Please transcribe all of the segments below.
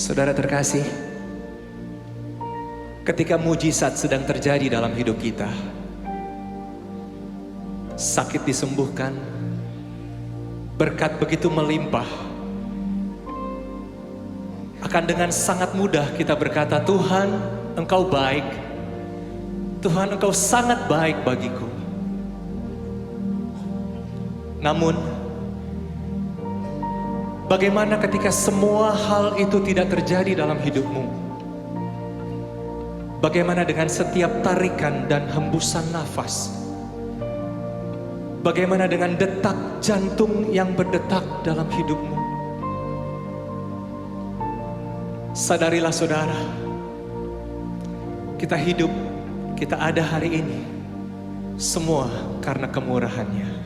Saudara terkasih, ketika mujizat sedang terjadi dalam hidup kita, sakit disembuhkan, berkat begitu melimpah, akan dengan sangat mudah kita berkata, Tuhan, Engkau baik, Tuhan, Engkau sangat baik bagiku. Namun, bagaimana ketika semua hal itu tidak terjadi dalam hidupmu? Bagaimana dengan setiap tarikan dan hembusan nafas? Bagaimana dengan detak jantung yang berdetak dalam hidupmu? Sadarilah saudara, kita hidup, kita ada hari ini, semua karena kemurahan-Nya.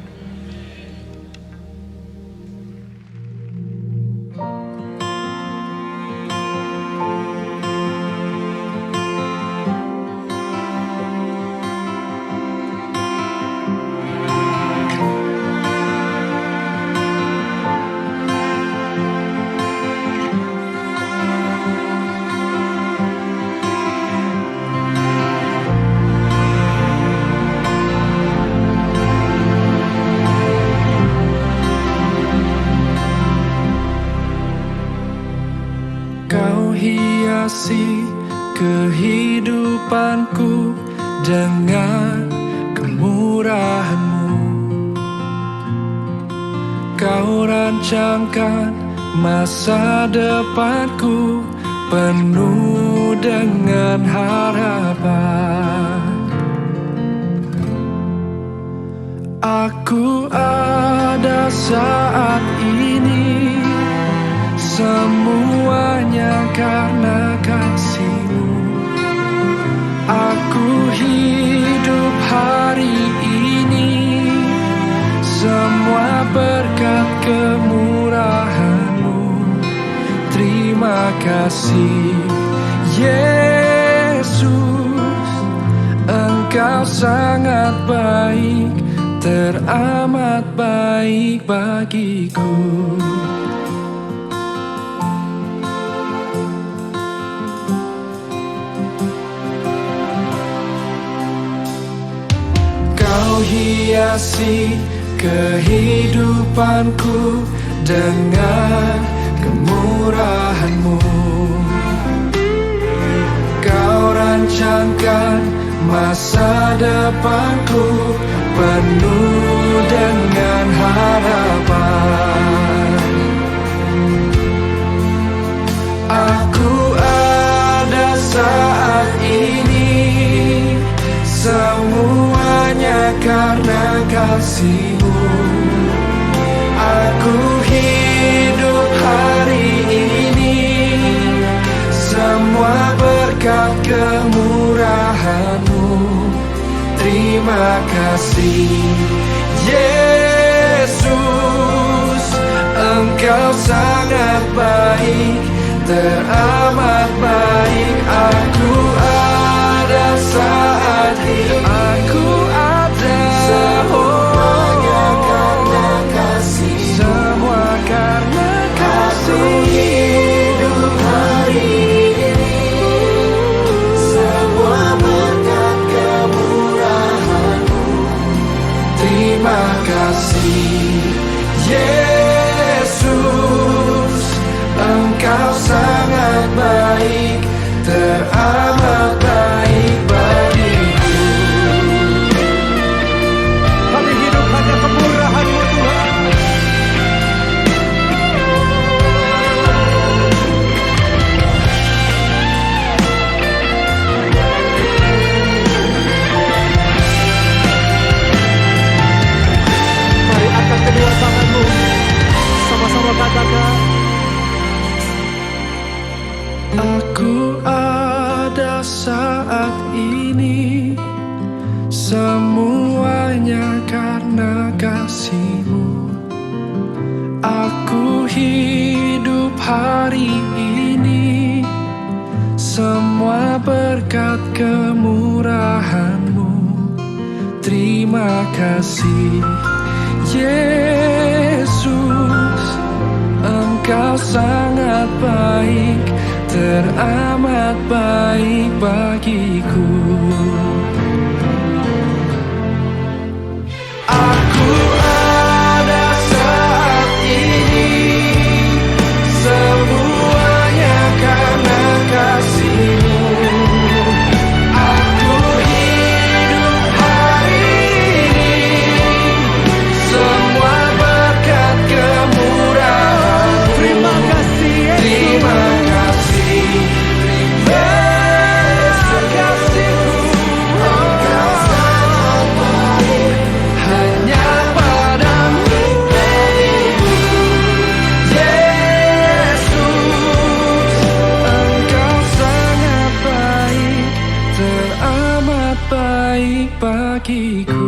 Kau hiasi kehidupanku dengan kemurahan-Mu. Kau rancangkan masa depanku penuh dengan harapan. Aku ada saat ini, semuanya karena kasih-Mu. Aku hidup hari ini, semua berkat kemurahan-Mu. Terima kasih Yesus, Engkau sangat baik, teramat baik bagiku. Kau hiasi kehidupanku dengan kemurahan-Mu. Kau rancangkan masa depanku penuh dengan harapan. Aku ada saat ini, semuanya karena kasih-Mu. Aku hidup hari ini, semua berkat kemurahan-Mu. Terima kasih Yesus, Engkau sangat baik, teramat baik. Aku ada saat ini, aku ada, semuanya karena kasih, semua karena kasih. Aku hidup hari ini, semua berkat kemurahan-Mu. Terima kasih Yesus, Engkau sangat baik, teramat baik bagiku. Kami hidup hanya kemurahan-Mu Tuhan. Mari angkat kedua tangan-Mu, sama-sama katakan, aku ada saat ini, semuanya karena kasih-Mu. Aku hidup hari ini, semua berkat kemurahan-Mu. Terima kasih Yesus, Engkau sangat baik, teramat baik bagiku. Aku ada saat ini, semuanya karena kasih-Mu. Aku hidup hari ini, semua berkat kemurahan. Terima kasih Yesus. Terima kasih, terima kasih-Mu. Engkau sangat baik, hanya padamu Yesus. Engkau sangat baik, teramat baik bagiku.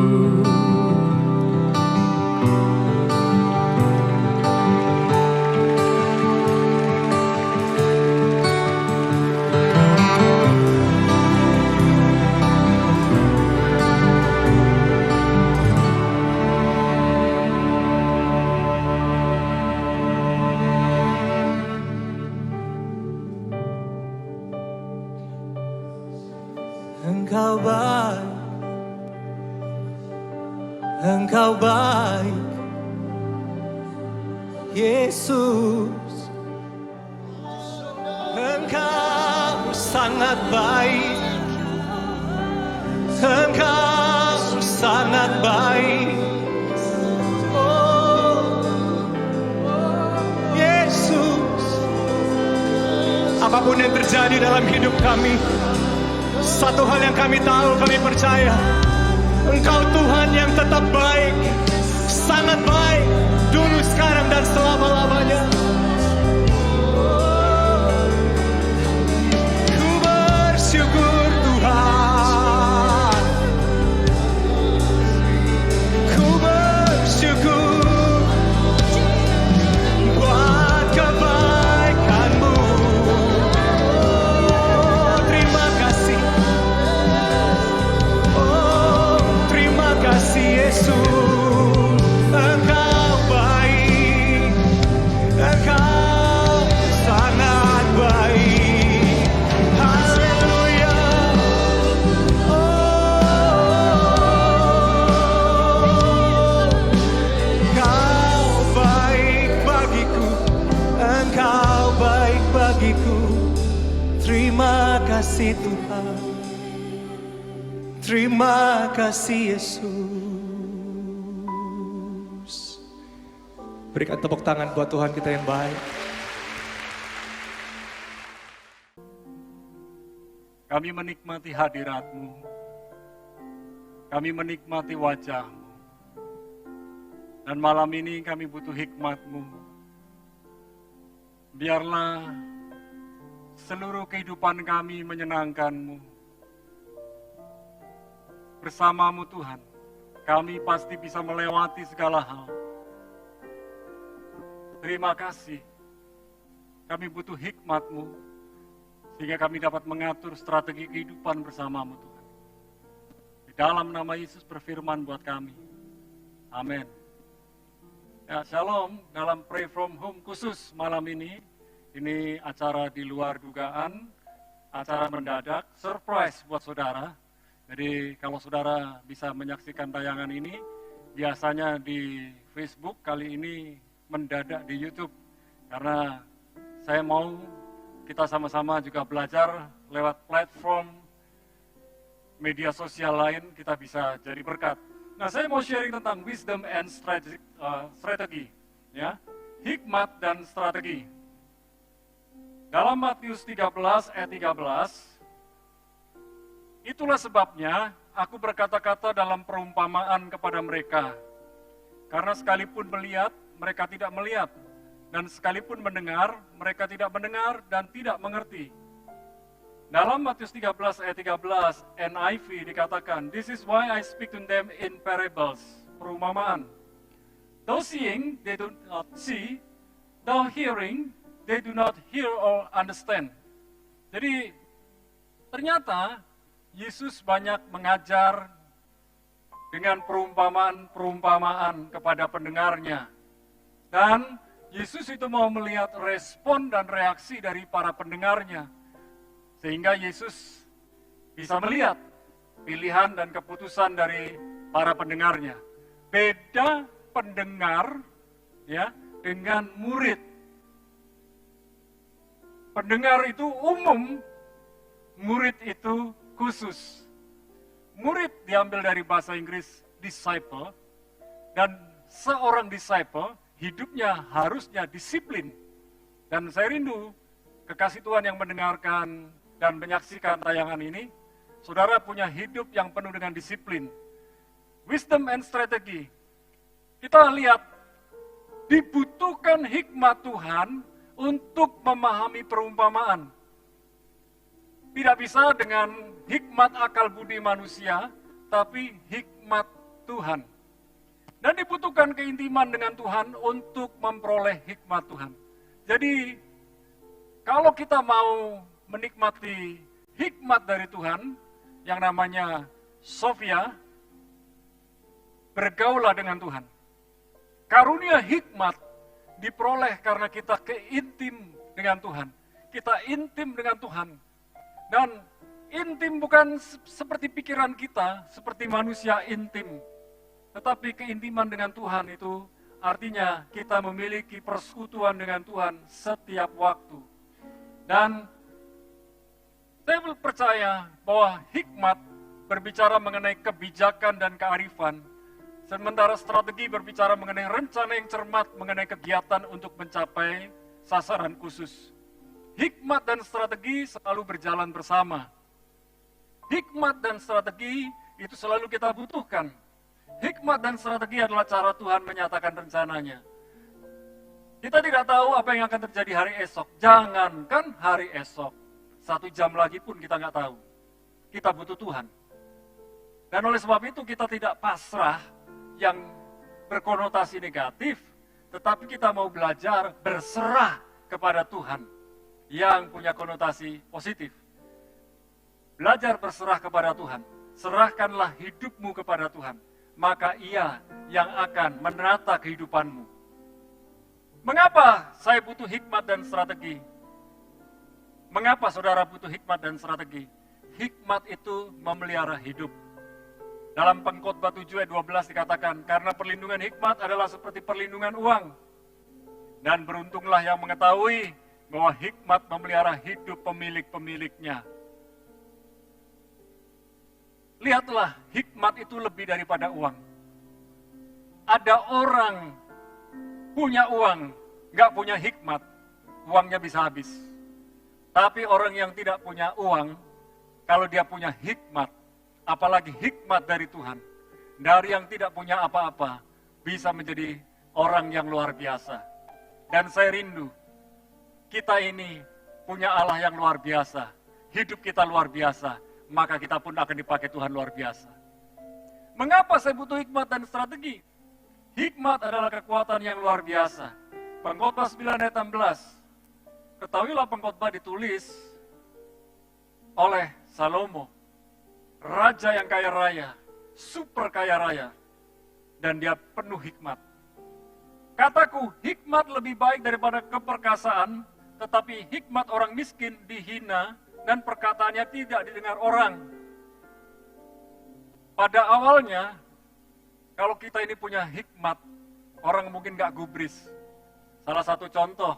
Engkau baik, Engkau baik, Yesus. Engkau sangat baik, Engkau sangat baik. Oh, Yesus. Apapun yang terjadi dalam hidup kami, satu hal yang kami tahu, kami percaya, Engkau Tuhan yang tetap baik, sangat baik, dulu, sekarang, dan selama-lamanya. Ku bersyukur Tuhan, ku bersyukur buat kebaikan-Mu. Terima kasih. Terima kasih Yesus, Engkau baik, Engkau sangat baik. Haleluya. Engkau baik bagiku, Engkau baik bagiku. Terima kasih Tuhan, terima kasih Yesus. Berikan tepuk tangan buat Tuhan kita yang baik. Kami menikmati hadirat-Mu, kami menikmati wajah-Mu, dan malam ini kami butuh hikmat-Mu. Biarlah seluruh kehidupan kami menyenangkan-Mu. Bersama-Mu Tuhan, kami pasti bisa melewati segala hal. Terima kasih, kami butuh hikmat-Mu, sehingga kami dapat mengatur strategi kehidupan bersama-Mu Tuhan. Di dalam nama Yesus berfirman buat kami. Amin. Ya, Shalom, dalam Pray From Home khusus malam ini acara di luar dugaan, acara mendadak, surprise buat saudara. Jadi kalau saudara bisa menyaksikan tayangan ini, biasanya di Facebook, kali ini mendadak di YouTube. Karena saya mau kita sama-sama juga belajar lewat platform media sosial lain, kita bisa jadi berkat. Nah, saya mau sharing tentang wisdom and strategy, ya, hikmat dan strategi. Dalam Matius 13 ayat 13, itulah sebabnya aku berkata-kata dalam perumpamaan kepada mereka. Karena sekalipun melihat, mereka tidak melihat. Dan sekalipun mendengar, mereka tidak mendengar dan tidak mengerti. Dalam Matius 13 ayat 13, NIV dikatakan, "This is why I speak to them in parables," perumpamaan. "Though seeing, they do not see. Though hearing, they do not hear or understand." Jadi, ternyata Yesus banyak mengajar dengan perumpamaan-perumpamaan kepada pendengarnya. Dan Yesus itu mau melihat respon dan reaksi dari para pendengarnya. Sehingga Yesus bisa melihat pilihan dan keputusan dari para pendengarnya. Beda pendengar ya dengan murid. Pendengar itu umum, murid itu khusus. Murid diambil dari bahasa Inggris disciple, dan seorang disciple hidupnya harusnya disiplin. Dan saya rindu kekasih Tuhan yang mendengarkan dan menyaksikan tayangan ini, saudara punya hidup yang penuh dengan disiplin. Wisdom and strategy. Kita lihat, dibutuhkan hikmat Tuhan untuk memahami perumpamaan. Tidak bisa dengan hikmat akal budi manusia, tapi hikmat Tuhan. Dan dibutuhkan keintiman dengan Tuhan untuk memperoleh hikmat Tuhan. Jadi, kalau kita mau menikmati hikmat dari Tuhan, yang namanya Sophia, bergaulah dengan Tuhan. Karunia hikmat diperoleh karena kita keintim dengan Tuhan. Kita intim dengan Tuhan. Dan intim bukan seperti pikiran kita, seperti manusia intim. Tetapi keintiman dengan Tuhan itu artinya kita memiliki persekutuan dengan Tuhan setiap waktu. Dan saya percaya bahwa hikmat berbicara mengenai kebijakan dan kearifan, sementara strategi berbicara mengenai rencana yang cermat mengenai kegiatan untuk mencapai sasaran khusus. Hikmat dan strategi selalu berjalan bersama. Hikmat dan strategi itu selalu kita butuhkan. Hikmat dan strategi adalah cara Tuhan menyatakan rencananya. Kita tidak tahu apa yang akan terjadi hari esok. Jangankan hari esok, 1 jam lagi pun kita nggak tahu. Kita butuh Tuhan. Dan oleh sebab itu kita tidak pasrah yang berkonotasi negatif, tetapi kita mau belajar berserah kepada Tuhan yang punya konotasi positif. Belajar berserah kepada Tuhan. Serahkanlah hidupmu kepada Tuhan. Maka Ia yang akan menata kehidupanmu. Mengapa saya butuh hikmat dan strategi? Mengapa saudara butuh hikmat dan strategi? Hikmat itu memelihara hidup. Dalam Pengkhotbah 7 ayat 12 dikatakan, karena perlindungan hikmat adalah seperti perlindungan uang. Dan beruntunglah yang mengetahui bahwa hikmat memelihara hidup pemilik-pemiliknya. Lihatlah, hikmat itu lebih daripada uang. Ada orang punya uang, nggak punya hikmat, uangnya bisa habis. Tapi orang yang tidak punya uang, kalau dia punya hikmat, apalagi hikmat dari Tuhan, dari yang tidak punya apa-apa, bisa menjadi orang yang luar biasa. Dan saya rindu, kita ini punya Allah yang luar biasa, hidup kita luar biasa, maka kita pun akan dipakai Tuhan luar biasa. Mengapa saya butuh hikmat dan strategi? Hikmat adalah kekuatan yang luar biasa. Pengkhotbah 9 ayat 16. Ketahuilah pengkhotbah ditulis oleh Salomo, raja yang kaya raya, super kaya raya, dan dia penuh hikmat. Kataku, hikmat lebih baik daripada keperkasaan, tetapi hikmat orang miskin dihina, dan perkataannya tidak didengar orang. Pada awalnya, kalau kita ini punya hikmat, orang mungkin gak gubris. Salah satu contoh,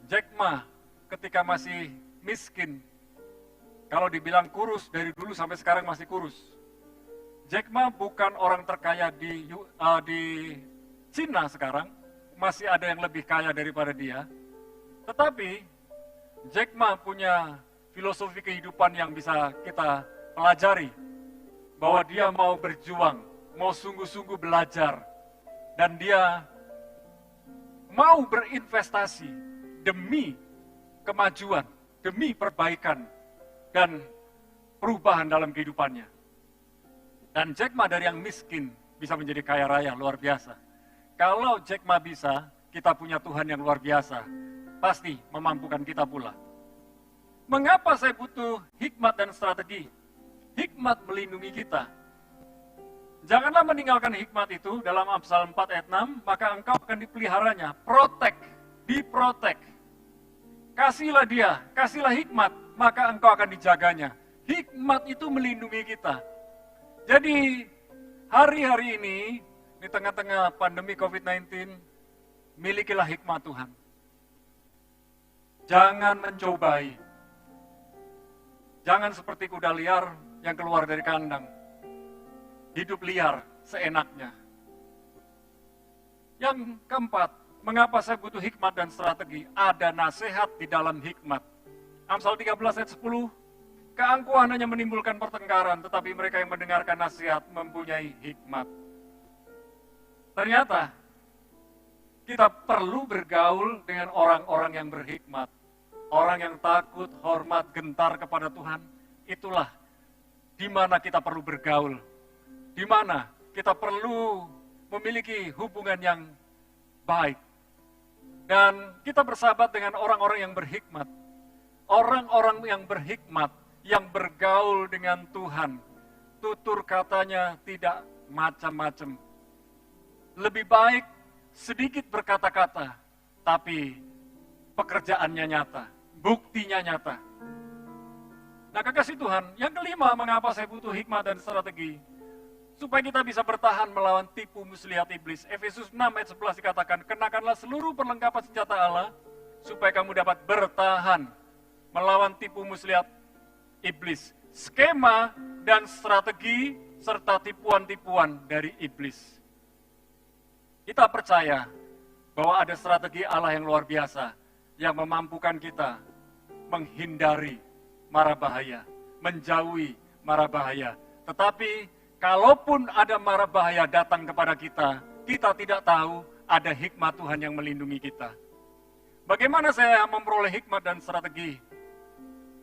Jack Ma ketika masih miskin, kalau dibilang kurus, dari dulu sampai sekarang masih kurus. Jack Ma bukan orang terkaya di Cina sekarang, masih ada yang lebih kaya daripada dia. Tetapi, Jack Ma punya filosofi kehidupan yang bisa kita pelajari. Bahwa dia mau berjuang, mau sungguh-sungguh belajar. Dan dia mau berinvestasi demi kemajuan, demi perbaikan, dan perubahan dalam kehidupannya. Dan Jack Ma dari yang miskin bisa menjadi kaya raya, luar biasa. Kalau Jack Ma bisa, kita punya Tuhan yang luar biasa. Pasti memampukan kita pula. Mengapa saya butuh hikmat dan strategi? Hikmat melindungi kita. Janganlah meninggalkan hikmat itu dalam Amsal 4 ayat 6, maka engkau akan dipeliharanya. Protect, diprotek. Kasihlah dia, kasihlah hikmat, maka engkau akan dijaganya. Hikmat itu melindungi kita. Jadi hari-hari ini, di tengah-tengah pandemi COVID-19, milikilah hikmat Tuhan. Jangan mencobai. Jangan seperti kuda liar yang keluar dari kandang. Hidup liar seenaknya. Yang keempat, mengapa saya butuh hikmat dan strategi? Ada nasihat di dalam hikmat. Amsal 13 ayat 10, keangkuhan hanya menimbulkan pertengkaran, tetapi mereka yang mendengarkan nasihat mempunyai hikmat. Ternyata, kita perlu bergaul dengan orang-orang yang berhikmat. Orang yang takut, hormat, gentar kepada Tuhan. Itulah di mana kita perlu bergaul. Di mana kita perlu memiliki hubungan yang baik. Dan kita bersahabat dengan orang-orang yang berhikmat. Orang-orang yang berhikmat, yang bergaul dengan Tuhan. Tutur katanya tidak macam-macam. Lebih baik sedikit berkata-kata, tapi pekerjaannya nyata, buktinya nyata. Nah, kekasih Tuhan, yang kelima, mengapa saya butuh hikmat dan strategi? Supaya kita bisa bertahan melawan tipu muslihat iblis. Efesus 6 ayat 11 dikatakan, kenakanlah seluruh perlengkapan senjata Allah, supaya kamu dapat bertahan melawan tipu muslihat iblis. Skema dan strategi serta tipuan-tipuan dari iblis. Kita percaya bahwa ada strategi Allah yang luar biasa, yang memampukan kita menghindari mara bahaya, menjauhi mara bahaya. Tetapi kalaupun ada mara bahaya datang kepada kita, kita tidak tahu ada hikmat Tuhan yang melindungi kita. Bagaimana saya memperoleh hikmat dan strategi?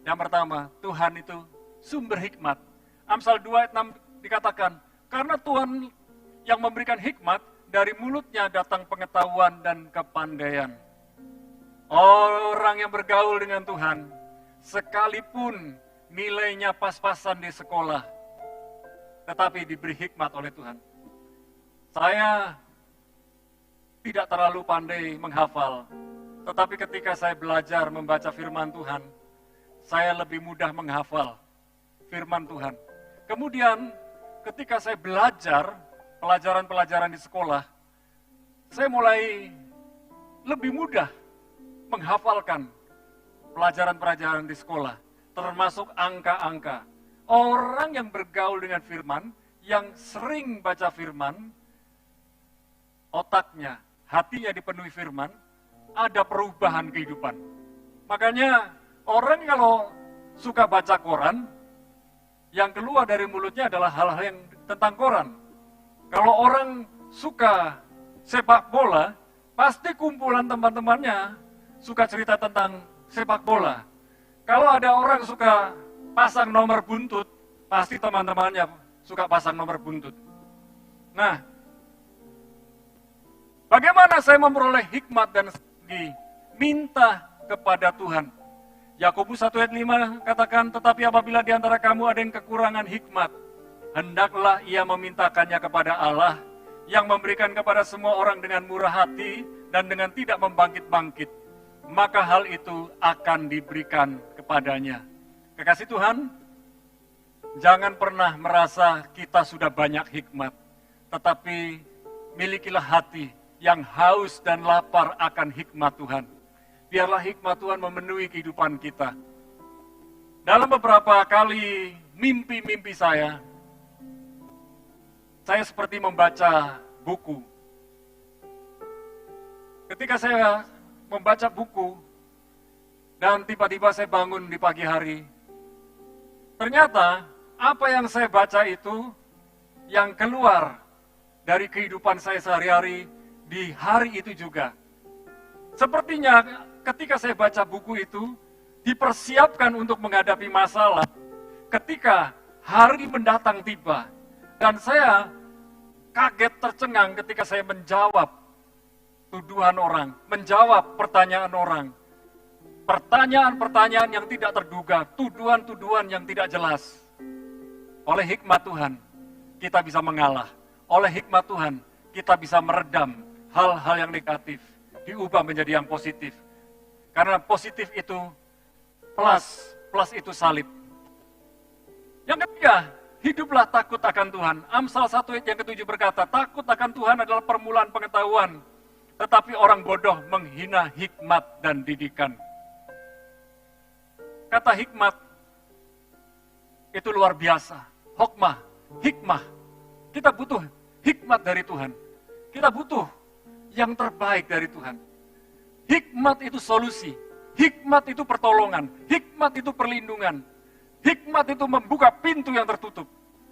Yang pertama, Tuhan itu sumber hikmat. Amsal 2 ayat 6 dikatakan, karena Tuhan yang memberikan hikmat, dari mulutnya datang pengetahuan dan kepandaian. Orang yang bergaul dengan Tuhan, sekalipun nilainya pas-pasan di sekolah, tetapi diberi hikmat oleh Tuhan. Saya tidak terlalu pandai menghafal, tetapi ketika saya belajar membaca firman Tuhan, saya lebih mudah menghafal firman Tuhan. Kemudian ketika saya belajar pelajaran-pelajaran di sekolah, saya mulai lebih mudah menghafalkan pelajaran-pelajaran di sekolah, termasuk angka-angka. Orang yang bergaul dengan firman, yang sering baca firman, otaknya, hatinya dipenuhi firman, ada perubahan kehidupan. Makanya orang kalau suka baca koran, yang keluar dari mulutnya adalah hal-hal yang tentang koran. Kalau orang suka sepak bola, pasti kumpulan teman-temannya suka cerita tentang sepak bola. Kalau ada orang suka pasang nomor buntut, pasti teman-temannya suka pasang nomor buntut. Nah, bagaimana saya memperoleh hikmat dan strategi? Minta kepada Tuhan. Yakobus 1 ayat 5 katakan, tetapi apabila di antara kamu ada yang kekurangan hikmat, hendaklah ia memintakannya kepada Allah, yang memberikan kepada semua orang dengan murah hati dan dengan tidak membangkit-bangkit. Maka hal itu akan diberikan kepadanya. Kekasih Tuhan, jangan pernah merasa kita sudah banyak hikmat, tetapi milikilah hati yang haus dan lapar akan hikmat Tuhan. Biarlah hikmat Tuhan memenuhi kehidupan kita. Dalam beberapa kali mimpi-mimpi saya seperti membaca buku. Ketika saya membaca buku, dan tiba-tiba saya bangun di pagi hari, ternyata apa yang saya baca itu yang keluar dari kehidupan saya sehari-hari di hari itu juga. Sepertinya ketika saya baca buku itu, dipersiapkan untuk menghadapi masalah ketika hari mendatang tiba. Dan saya kaget tercengang ketika saya menjawab tuduhan orang, menjawab pertanyaan orang. Pertanyaan-pertanyaan yang tidak terduga, tuduhan-tuduhan yang tidak jelas. Oleh hikmat Tuhan, kita bisa mengalah. Oleh hikmat Tuhan, kita bisa meredam hal-hal yang negatif, diubah menjadi yang positif. Karena positif itu plus itu salib. Yang ketiga, hiduplah takut akan Tuhan. Amsal 1 ayat yang ke-7 berkata, takut akan Tuhan adalah permulaan pengetahuan, tetapi orang bodoh menghina hikmat dan didikan. Kata hikmat itu luar biasa. Hikmah. Kita butuh hikmat dari Tuhan. Kita butuh yang terbaik dari Tuhan. Hikmat itu solusi. Hikmat itu pertolongan. Hikmat itu perlindungan. Hikmat itu membuka pintu yang tertutup.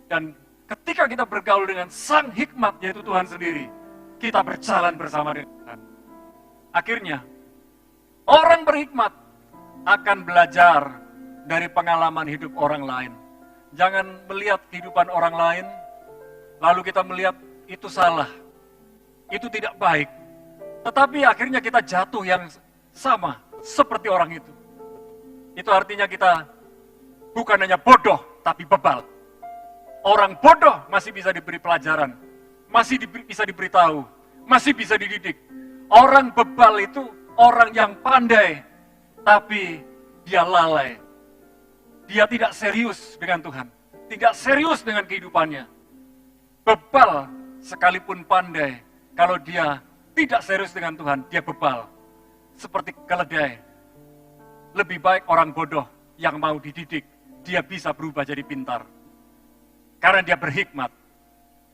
Dan ketika kita bergaul dengan sang hikmat, yaitu Tuhan sendiri, kita berjalan bersama dengan Tuhan. Akhirnya, orang berhikmat akan belajar dari pengalaman hidup orang lain. Jangan melihat kehidupan orang lain, lalu kita melihat itu salah, itu tidak baik. Tetapi akhirnya kita jatuh yang sama seperti orang itu. Itu artinya kita bukan hanya bodoh, tapi bebal. Orang bodoh masih bisa diberi pelajaran, masih bisa diberitahu, masih bisa dididik. Orang bebal itu orang yang pandai, tapi dia lalai. Dia tidak serius dengan Tuhan, tidak serius dengan kehidupannya. Bebal sekalipun pandai, kalau dia tidak serius dengan Tuhan, dia bebal. Seperti keledai. Lebih baik orang bodoh yang mau dididik, dia bisa berubah jadi pintar. Karena dia berhikmat.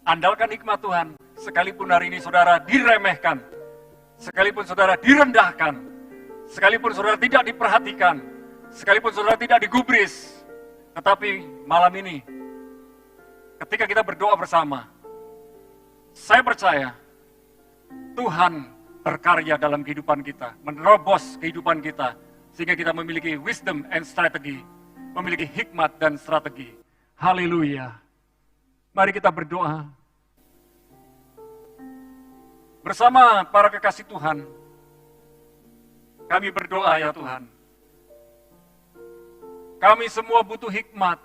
Andalkan hikmat Tuhan, sekalipun hari ini saudara diremehkan, sekalipun saudara direndahkan, sekalipun saudara tidak diperhatikan, sekalipun saudara tidak digubris, tetapi malam ini, ketika kita berdoa bersama, saya percaya Tuhan berkarya dalam kehidupan kita, menerobos kehidupan kita, sehingga kita memiliki wisdom and strategi, memiliki hikmat dan strategi. Haleluya. Mari kita berdoa. Bersama para kekasih Tuhan, kami berdoa ya Tuhan. Kami semua butuh hikmat,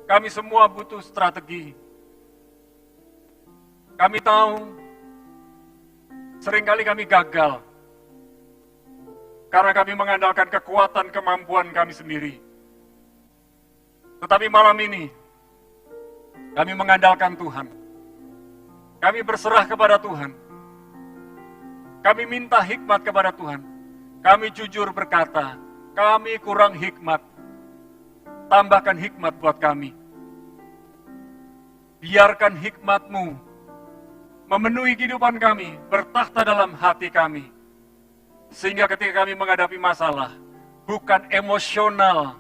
kami semua butuh strategi. Kami tahu, seringkali kami gagal, karena kami mengandalkan kekuatan kemampuan kami sendiri. Tetapi malam ini, kami mengandalkan Tuhan. Kami berserah kepada Tuhan. Kami minta hikmat kepada Tuhan. Kami jujur berkata, kami kurang hikmat. Tambahkan hikmat buat kami. Biarkan hikmat-Mu memenuhi kehidupan kami, bertakhta dalam hati kami. Sehingga ketika kami menghadapi masalah, bukan emosional,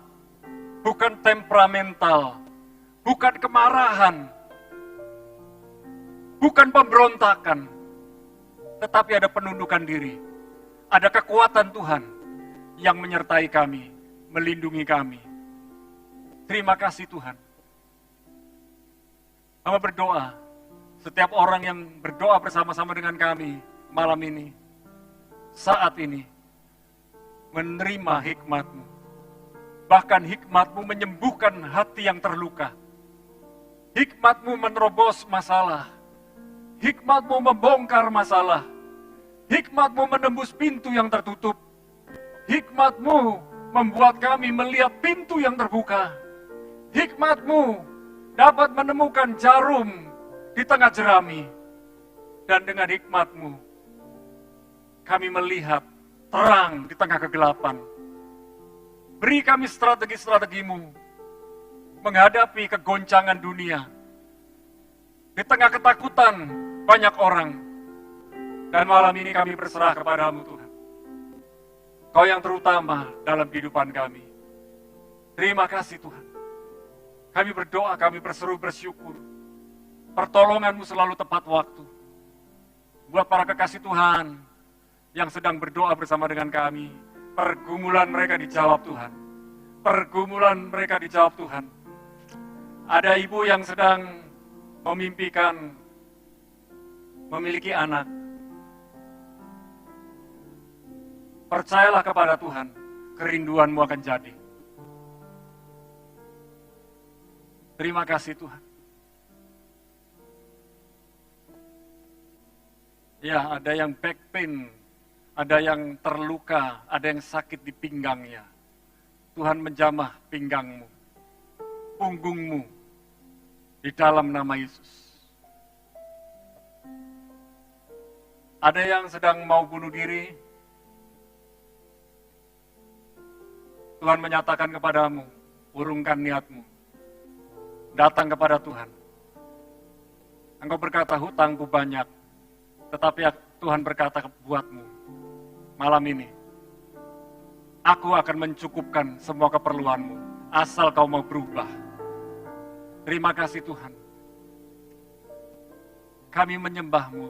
bukan temperamental, bukan kemarahan, bukan pemberontakan, tetapi ada penundukan diri. Ada kekuatan Tuhan yang menyertai kami, melindungi kami. Terima kasih Tuhan. Mama berdoa, setiap orang yang berdoa bersama-sama dengan kami malam ini, saat ini, menerima hikmat-Mu. Bahkan hikmat-Mu menyembuhkan hati yang terluka. Hikmat-Mu menerobos masalah. Hikmat-Mu membongkar masalah. Hikmat-Mu menembus pintu yang tertutup. Hikmat-Mu membuat kami melihat pintu yang terbuka. Hikmat-Mu dapat menemukan jarum di tengah jerami. Dan dengan hikmat-Mu, kami melihat terang di tengah kegelapan. Beri kami strategi-strategi-Mu menghadapi kegoncangan dunia. Di tengah ketakutan banyak orang. Dan malam ini kami berserah kepada-Mu Tuhan. Kau yang terutama dalam kehidupan kami. Terima kasih Tuhan. Kami berdoa, kami berseru bersyukur. Pertolongan-Mu selalu tepat waktu. Buat para kekasih Tuhan yang sedang berdoa bersama dengan kami, pergumulan mereka dijawab Tuhan. Pergumulan mereka dijawab Tuhan. Ada ibu yang sedang memimpikan memiliki anak. Percayalah kepada Tuhan, kerinduanmu akan jadi. Terima kasih Tuhan. Ya, ada yang back pain, ada yang terluka, ada yang sakit di pinggangnya. Tuhan menjamah pinggangmu, punggungmu, di dalam nama Yesus. Ada yang sedang mau bunuh diri, Tuhan menyatakan kepadamu, urungkan niatmu, datang kepada Tuhan. Engkau berkata, hutangku banyak, tetapi Tuhan berkata buatmu, malam ini, aku akan mencukupkan semua keperluanmu, asal kau mau berubah. Terima kasih Tuhan. Kami menyembah-Mu.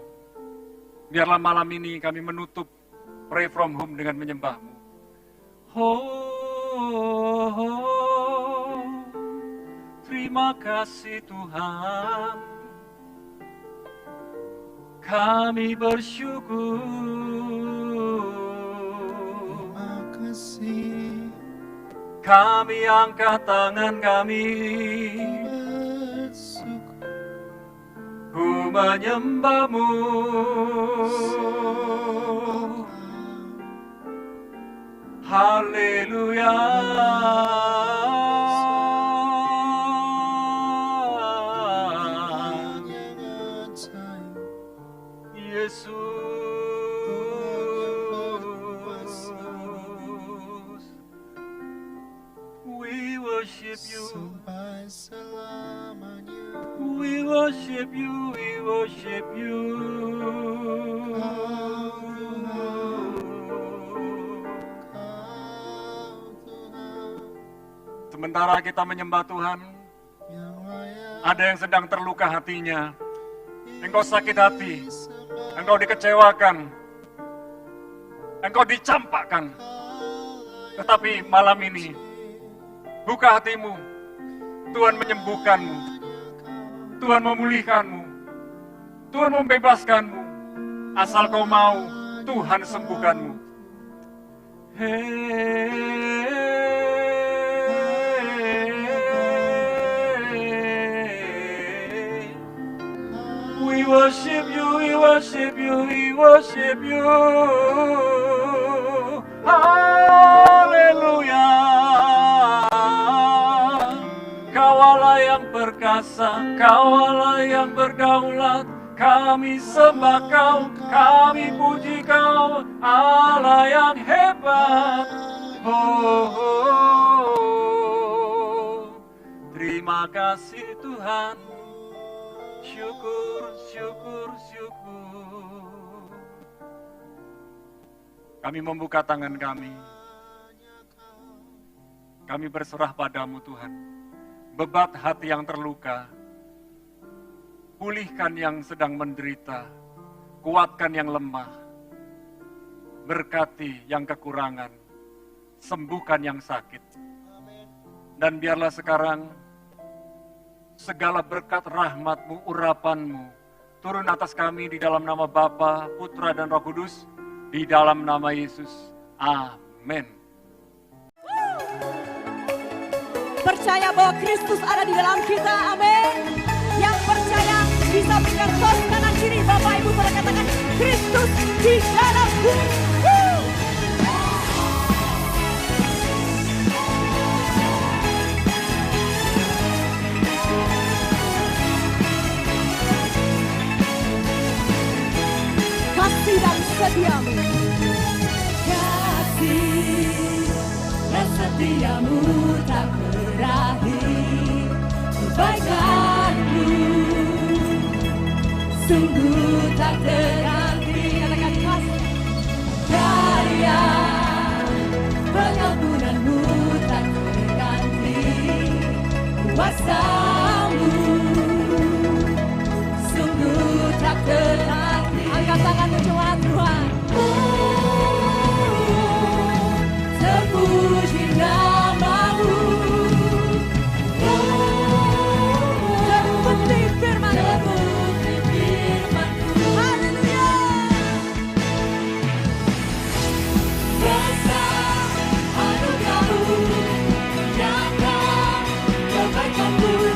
Biarlah malam ini kami menutup Pray From Home dengan menyembah-Mu. Terima kasih Tuhan. Kami bersyukur. Terima kasih. Kami angkat tangan kami. Bersyukur. Ku menyembah-Mu. Haleluya. Yesus, we worship you. Sampai selamanya. We worship you, we worship you. Sementara kita menyembah Tuhan, ada yang sedang terluka hatinya. Engkau sakit hati, engkau dikecewakan, engkau dicampakkan. Tetapi malam ini, buka hatimu, Tuhan menyembuhkanmu, Tuhan memulihkanmu, Tuhan membebaskanmu. Asal kau mau, Tuhan sembuhkanmu. We worship you, we worship you, we worship you. Haleluya. Kau Allah yang perkasa, Kau Allah yang berdaulat. Kami sembah Kau, kami puji Kau, Allah yang hebat. Terima kasih Tuhan. Syukur, syukur, syukur. Kami membuka tangan kami. Kami berserah padamu Tuhan. Bebat hati yang terluka. Pulihkan yang sedang menderita. Kuatkan yang lemah. Berkati yang kekurangan. Sembuhkan yang sakit. Dan biarlah sekarang segala berkat rahmat-Mu, urapan-Mu, turun atas kami di dalam nama Bapa, Putra, dan Roh Kudus, di dalam nama Yesus. Amin. Percaya bahwa Kristus ada di dalam kita, amin. Yang percaya bisa berikan tos kanan kiri, Bapak Ibu saudara katakan, Kristus di dalamku. Kasih dan setiamu, kasih dan setiamu tak berakhir, kebaikanmu sungguh tak terganti. Katakan kasih, karya pengampunanmu tak terganti, kuasamu sungguh tak terganti. Angkat tanganmu Tuhan, Tuhan. Terpuji namamu, terbukti firman-Mu. Haleluya. Besar anugerah-Mu, nyata kebaikan-Mu.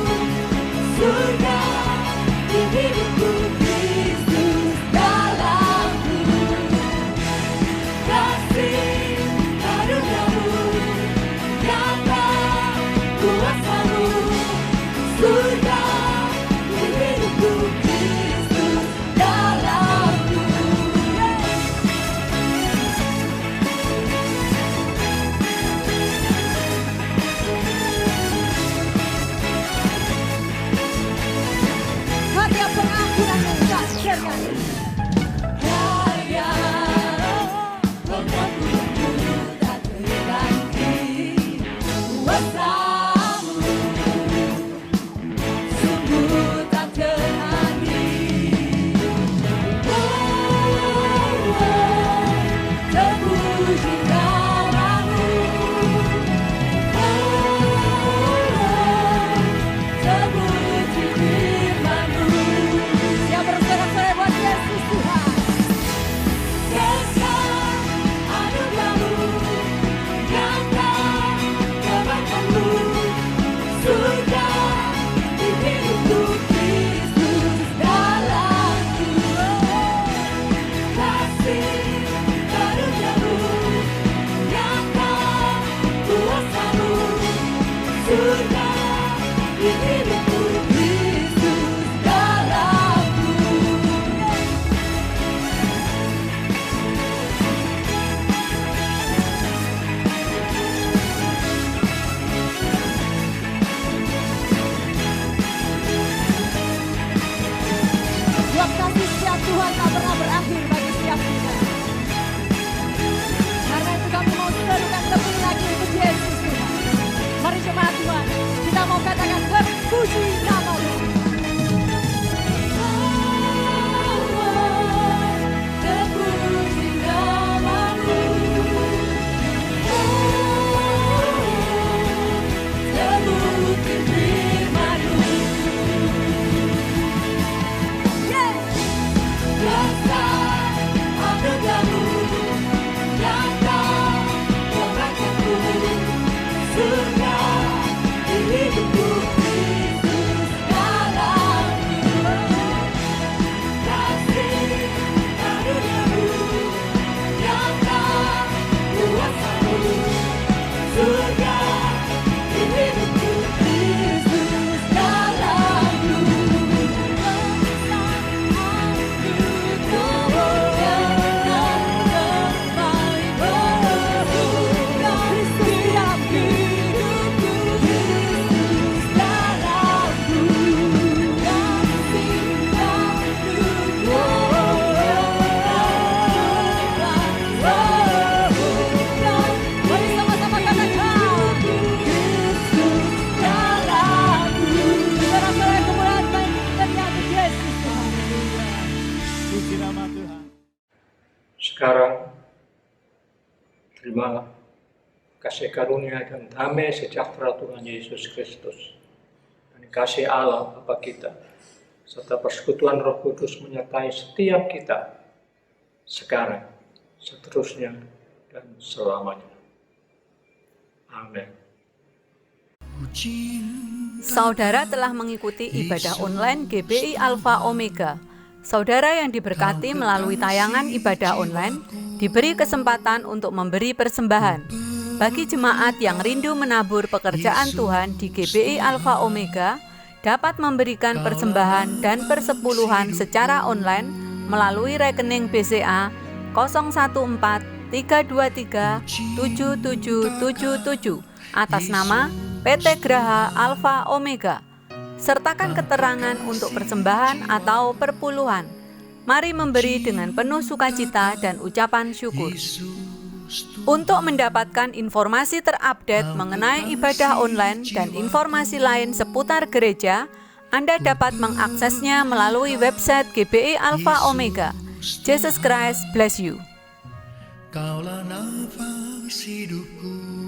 katakan. Karya pengabdimu tak terganti, kuasamu sungguh tak terhandi. Terpuji namamu, terpuji firman-Mu. Siap bersorak-sorai buat Yesus Tuhan. Kesal anugerah-Mu, nyata kebaikan-Mu, surga di hidupku, Kristus dalamku. Kasih karunia-Mu, nyata kuasa-Mu, surga di hidupku, Kristus dalamku. Buat kasih setiap Tuhan tak pernah berakhir bagi setiap kita. Karena itu kami mau serukan lebih lagi untuk Yesus Tuhan. Mari jemaat Tuhan, kita mau katakan terpuji namamu. Terpuji namamu, terpuji firman-Mu. Besar anugerah-Mu, nyata kebaikan-Mu, surga di hidupku, Kristus dalamku. Kasih karunia-Mu, nyata kuasa-Mu, surga di hidupku, Kristus dalamku. Puji nama Tuhan. Sekarang, terima kasih karunia dan damai sejahtera Tuhan Yesus Kristus dan kasih Allah Bapa kita serta persekutuan Roh Kudus menyertai setiap kita sekarang, seterusnya, dan selamanya. Amin. Saudara telah mengikuti ibadah online GBI Alpha Omega. Saudara yang diberkati melalui tayangan ibadah online diberi kesempatan untuk memberi persembahan. Bagi jemaat yang rindu menabur pekerjaan Tuhan di GBI Alpha Omega, dapat memberikan persembahan dan persepuluhan secara online melalui rekening BCA 014-323-7777 atas nama PT Graha Alpha Omega. Sertakan keterangan untuk persembahan atau perpuluhan. Mari memberi dengan penuh sukacita dan ucapan syukur. Untuk mendapatkan informasi terupdate mengenai ibadah online dan informasi lain seputar gereja, Anda dapat mengaksesnya melalui website GBI Alpha Omega. Jesus Christ bless you. Kaulah nafas hidupku.